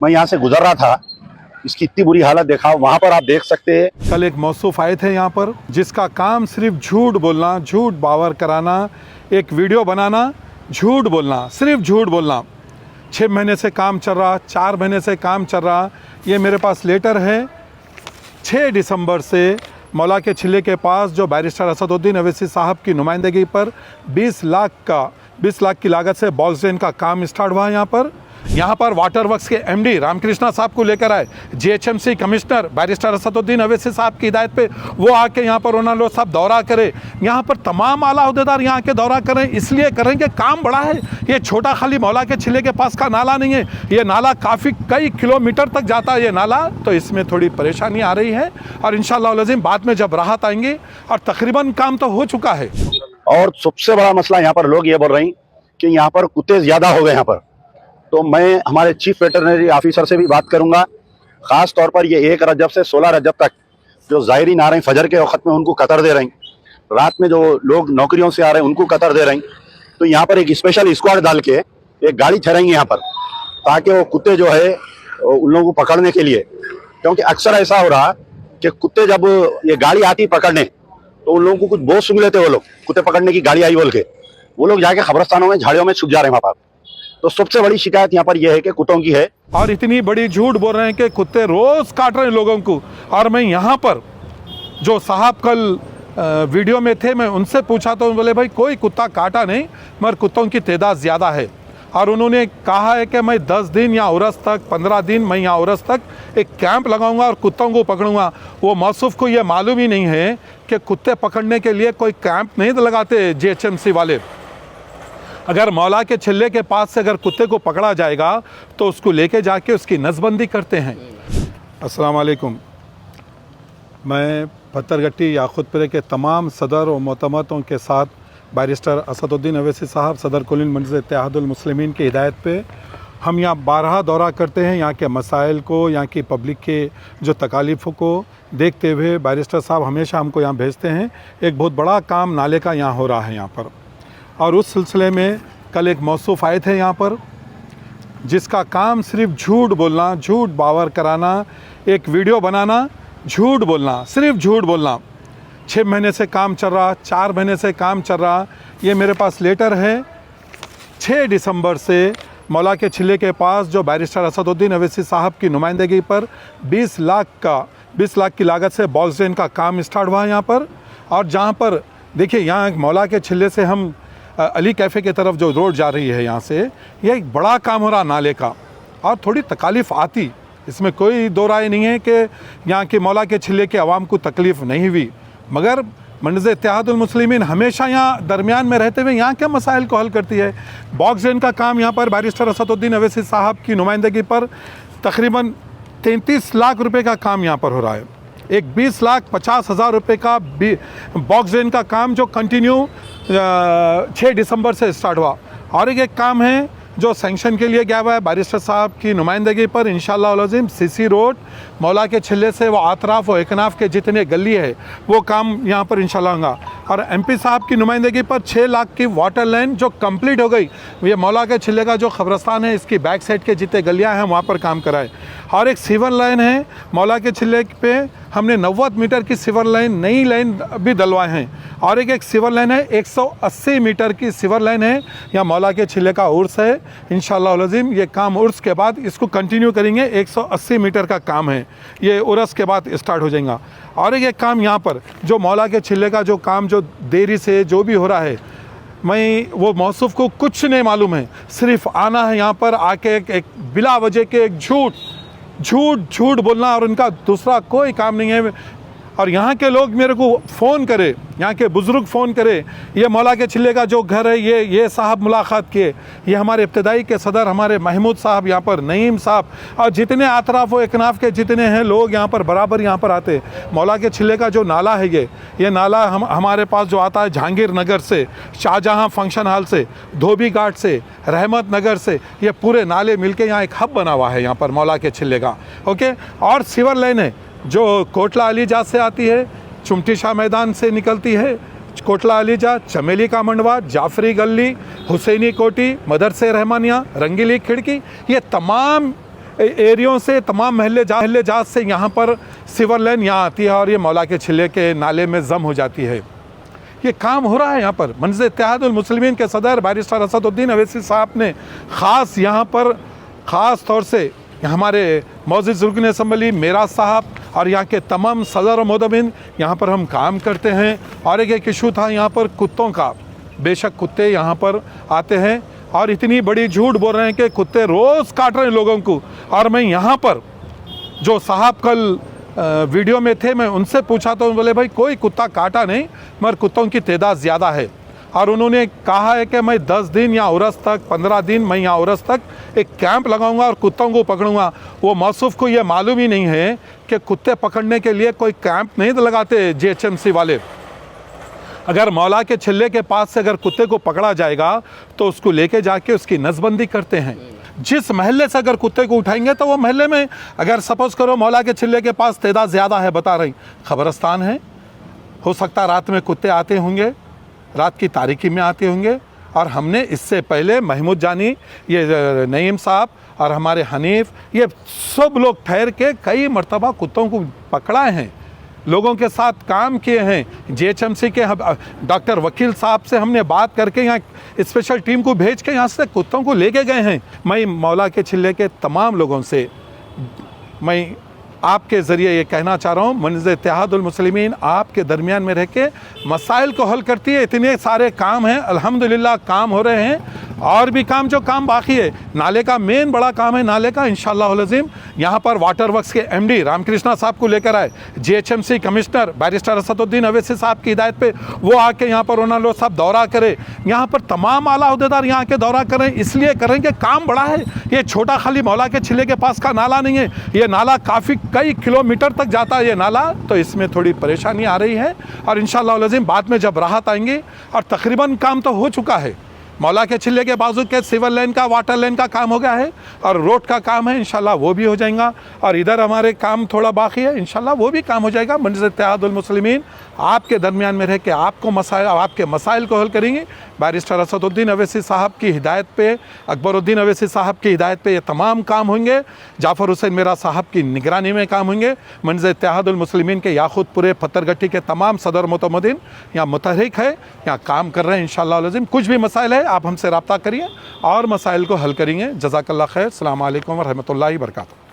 मैं यहाँ से गुजर रहा था, इसकी इतनी बुरी हालत देखा। वहाँ पर आप देख सकते हैं, कल एक मौसूफ आए थे यहाँ पर, जिसका काम सिर्फ झूठ बोलना, झूठ बावर कराना, एक वीडियो बनाना, झूठ बोलना, सिर्फ झूठ बोलना। 6 महीने से काम चल रहा, 4 महीने से काम चल रहा। ये मेरे पास लेटर है 6 दिसंबर से मौला के छिल्ले के पास, जो बैरिस्टर असदुद्दीन अवैसी साहब की नुमाइंदगी पर 20 लाख की लागत से बॉक्स ड्रेन का काम स्टार्ट हुआ। यहाँ पर वाटर वर्क्स के एमडी रामकृष्णा साहब को लेकर आए, GHMC commissioner barrister Asaduddin Owaisi साहब की हिदायत पे वो आके यहाँ पर उन्होंने सब दौरा करे। यहाँ पर तमाम आला अहदेदार यहाँ के दौरा करें, इसलिए करें कि काम बड़ा है। ये छोटा खाली मौला के छिल्ले के पास का नाला नहीं है, ये नाला काफ़ी कई किलोमीटर तक जाता है ये नाला। तो इसमें थोड़ी परेशानी आ रही है और इंशाअल्लाह अज़ीम बाद में जब राहत आएंगी, और तकरीबन काम तो हो चुका है। और सबसे बड़ा मसला यहाँ पर लोग ये बोल रहे हैं कि यहाँ पर कुत्ते ज़्यादा हो गए यहाँ पर। तो मैं हमारे चीफ वेटरनरी ऑफिसर से भी बात करूंगा। ख़ास तौर पर ये 1 रजब से 16 रजब तक जो ज़ायरीन आ रहे हैं फजर के वक्त में, उनको कतर दे रहे हैं। रात में जो लोग नौकरियों से आ रहे हैं उनको कतर दे रहे हैं। तो यहाँ पर एक स्पेशल स्क्वाड डाल के एक गाड़ी ठहराएंगे यहाँ पर, ताकि वो कुत्ते जो है उन लोगों को पकड़ने के लिए, क्योंकि अक्सर ऐसा हो रहा कि कुत्ते जब ये गाड़ी आती पकड़ने तो उन लोगों को कुछ बोझ सुन लेते, वो लोग कुत्ते पकड़ने की गाड़ी आई बोल के वो लोग जाके खबरस्तानों में झाड़ियों में छुप जा रहे हैं वहाँ पर। तो सबसे बड़ी शिकायत यहाँ पर यह है कि कुत्तों की है। और इतनी बड़ी झूठ बोल रहे हैं कि कुत्ते रोज़ काट रहे हैं लोगों को। और मैं यहाँ पर जो साहब कल वीडियो में थे, मैं उनसे पूछा तो बोले भाई कोई कुत्ता काटा नहीं, मगर कुत्तों की तादाद ज़्यादा है। और उन्होंने कहा है कि मैं 10 दिन या उरस तक 15 दिन मैं यहाँ उरस तक एक कैंप लगाऊंगा और कुत्तों को पकड़ूंगा। वो मौसूफ को ये मालूम ही नहीं है कि कुत्ते पकड़ने के लिए कोई कैंप नहीं लगाते जीएचएमसी वाले। अगर मौला के छिल्ले के पास से अगर कुत्ते को पकड़ा जाएगा तो उसको लेके जाके उसकी नसबंदी करते हैं। अस्सलाम वालेकुम। मैं पत्थरगट्टी याकूतपुरे के तमाम सदर और मोतमतों के साथ बैरिस्टर असदुद्दीन अवैसी साहब, सदर कुल मजलिस इत्तेहादुल मुस्लिमीन की हिदायत पे हम यहाँ 12 दौरा करते हैं। यहाँ के मसाइल को, यहाँ की पब्लिक के जो तकालीफ़ों को देखते हुए बैरिस्टर साहब हमेशा हमको यहाँ भेजते हैं। एक बहुत बड़ा काम नाले का यहाँ हो रहा है यहाँ पर, और उस सिलसिले में कल एक मौसूफ आए थे यहाँ पर, जिसका काम सिर्फ झूठ बोलना, झूठ बावर कराना, एक वीडियो बनाना, झूठ बोलना, सिर्फ झूठ बोलना। 6 महीने से काम चल रहा, 4 महीने से काम चल रहा। ये मेरे पास लेटर है 6 दिसंबर से मौला के छिल्ले के पास, जो बैरिस्टर असदुद्दीन अवैसी साहब की नुमाइंदगी पर 20 लाख की लागत से बॉक्स ड्रेन का काम स्टार्ट हुआ यहाँ पर। और जहाँ पर देखिए, यहाँ मौला के छिल्ले से हम अली कैफ़े की तरफ जो रोड जा रही है, यहाँ से यह एक बड़ा काम हो रहा नाले का, और थोड़ी तकालीफ़ आती, इसमें कोई दो राय नहीं है कि यहाँ के मौला के छिल्ले के अवाम को तकलीफ़ नहीं हुई। मगर मजलिस इत्तेहादुल मुस्लिमीन हमेशा यहाँ दरमियान में रहते हुए यहाँ के मसाइल को हल करती है। बॉक्स ड्रेन का काम यहाँ पर बैरिस्टर असदुद्दीन अवैसी साहब की नुमाइंदगी पर तकरीबन 33 लाख रुपए का काम यहाँ पर हो रहा है। एक 20,50,000 रुपये का बॉक्स ड्रेन का काम जो कंटिन्यू 6 दिसंबर से स्टार्ट हुआ। और एक काम है जो सैंक्शन के लिए गया हुआ है बैरिस्टर साहब की नुमाइंदगी पर, इंशाअल्लाह अज़ीम सीसी रोड मौला के छिल्ले से वो आतराफ व एकनाफ के जितने गली है वो काम यहाँ पर इंशाअल्लाह होगा। और एमपी साहब की नुमाइंदगी पर 6 लाख की वाटर लाइन जो कंप्लीट हो गई, ये मौला के छिल्ले का जो खबरस्तान है इसकी बैक साइड के जितने गलियाँ हैं वहाँ पर काम कराए। और एक सीवर लाइन है मौला के छिल्ले पे, हमने 90 मीटर की सीवर लाइन, नई लाइन भी डलवाए हैं। और एक सीवर लाइन है 180 मीटर की सीवर लाइन है। यहाँ मौला के छिल्ले का उर्स है, इंशाअल्लाह अज़ीम ये काम उर्स के बाद इसको कंटिन्यू करेंगे। 180 मीटर का काम है, ये उर्स के बाद स्टार्ट हो जाएगा। और एक काम यहाँ पर जो मौला के छिल्ले का जो काम जो देरी से जो भी हो रहा है, मैं वो मौसूफ को कुछ नहीं मालूम है, सिर्फ आना है यहाँ पर, आके एक बिला वजह के एक झूठ बोलना, और उनका दूसरा कोई काम नहीं है। और यहाँ के लोग मेरे को फ़ोन करे, यहाँ के बुज़ुर्ग फ़ोन करे, ये मौला के छिल्ले का जो घर है ये साहब मुलाकात किए, ये हमारे इब्तदाई के सदर हमारे महमूद साहब, यहाँ पर नईम साहब, और जितने आतराफ़ व एकनाफ के जितने हैं लोग यहाँ पर बराबर यहाँ पर आते। मौला के छिल्ले का जो नाला है ये नाला हमारे पास जो आता है जहांगीर नगर से, शाहजहाँ फंक्शन हॉल से, धोबी घाट से, रहमत नगर से, ये पूरे नाले मिलके यहाँ एक हब बना हुआ है यहाँ पर मौला के छिल्ले का। ओके। और सीवर लाइन है जो कोटला अलीजा से आती है, चुमटी शाह मैदान से निकलती है, कोटला अलीजा, चमेली का मंडवा, जाफरी गली, हुसैनी कोठी, मदरसे रहमानिया, रंगीली खिड़की, ये तमाम एरियो से, तमाम महल्ले जहाज से यहाँ पर सीवर लाइन यहाँ आती है और ये मौला के छिल्ले के नाले में जम हो जाती है। ये काम हो रहा है यहाँ पर। मंजर इत्तेहादुल मुस्लिमीन के सदर बैरिस्टर असदुद्दीन अवैसी साहब ने ख़ास यहाँ पर ख़ास तौर से हमारे मौजूद रुकन असम्बली मेरा साहब और यहाँ के तमाम सदर और मोदबिन यहाँ पर हम काम करते हैं। और एक इशू था यहाँ पर कुत्तों का। बेशक कुत्ते यहाँ पर आते हैं और इतनी बड़ी झूठ बोल रहे हैं कि कुत्ते रोज़ काट रहे हैं लोगों को। और मैं यहाँ पर जो साहब कल वीडियो में थे, मैं उनसे पूछा तो बोले भाई कोई कुत्ता काटा नहीं, मगर कुत्तों की तादाद ज़्यादा है। और उन्होंने कहा है कि मैं 10 दिन या उरस तक 15 दिन मैं यहाँ उरस तक एक कैंप लगाऊंगा और कुत्तों को पकड़ूंगा। वो मौसूफ को ये मालूम ही नहीं है कि कुत्ते पकड़ने के लिए कोई कैंप नहीं लगाते जीएचएमसी वाले। अगर मौला के छिल्ले के पास से अगर कुत्ते को पकड़ा जाएगा तो उसको लेके जाके उसकी नसबंदी करते हैं। जिस महल्ले से अगर कुत्ते को उठाएंगे तो वो महल्ले में, अगर सपोज करो मौला के छिल्ले के पास तादाद ज़्यादा है, बता रही खबरस्तान है, हो सकता है रात में कुत्ते आते होंगे, रात की तारीकी में आते होंगे। और हमने इससे पहले महमूद जानी, ये नईम साहब और हमारे हनीफ, ये सब लोग ठहर के कई मरतबा कुत्तों को पकड़ाए हैं, लोगों के साथ काम किए हैं। जीएचएमसी के डॉक्टर वकील साहब से हमने बात करके यहाँ स्पेशल टीम को भेज के यहाँ से कुत्तों को लेके गए हैं। मैं मौला के छिल्ले के तमाम लोगों से मैं आपके ज़रिए ये कहना चाह रहा हूँ, मंजर इत्तेहादुल मुस्लिमीन आपके दरमियान में रह के मसाइल को हल करती है। इतने सारे काम हैं, अल्हम्दुलिल्लाह काम हो रहे हैं। और भी काम जो काम बाकी है, नाले का मेन बड़ा काम है नाले का, इंशाअल्लाह अज़ीम यहाँ पर वाटर वर्क्स के एमडी रामकृष्णा साहब को लेकर आए, GHMC commissioner barrister Asaduddin Owaisi साहब की हिदायत पे वो आके यहाँ पर उन्होंने साहब दौरा करे, यहाँ पर तमाम आला अहदेदार यहाँ के दौरा करें। इसलिए करें कि काम बड़ा है, ये छोटा खाली मौला के छिल्ले के पास का नाला नहीं है, ये नाला काफ़ी कई किलोमीटर तक जाता है ये नाला। तो इसमें थोड़ी परेशानी आ रही है और इंशाअल्लाह अज़ीम बाद में जब राहत आएंगी, और तकरीबन काम तो हो चुका है, मौला के छिल्ले के बाजू के सिवर लाइन का, वाटर लाइन का काम हो गया है और रोड का काम है, इंशाल्लाह वो भी हो जाएगा। और इधर हमारे काम थोड़ा बाकी है, इंशाल्लाह वो भी काम हो जाएगा। मंजर इत्तेहादुल मुस्लिमीन आपके दरमियान में रह के आपके मसाइल को हल करेंगे। बैरिस्टर असदुद्दीन अवैसी साहब की हिदायत पे, अकबरुद्दीन अवैसी साहब की हिदायत पे ये तमाम काम होंगे। जाफ़र हुसैन मेरा साहब की निगरानी में काम होंगे। मंजर इत्तेहादुल मुस्लिमीन के याकूतपुरे पत्थरगट्टी के तमाम सदर मुतमदीन यहाँ मुतहरिक है, यहाँ काम कर रहे हैं इंशाअल्लाह अज़ीम। कुछ भी मसाइल है आप हमसे रब्ता करिए और मसाइल को हल करेंगे। जज़ाकल्लाह खैर। अस्सलामु अलैकुम व रहमतुल्लाहि व बरकातुहू।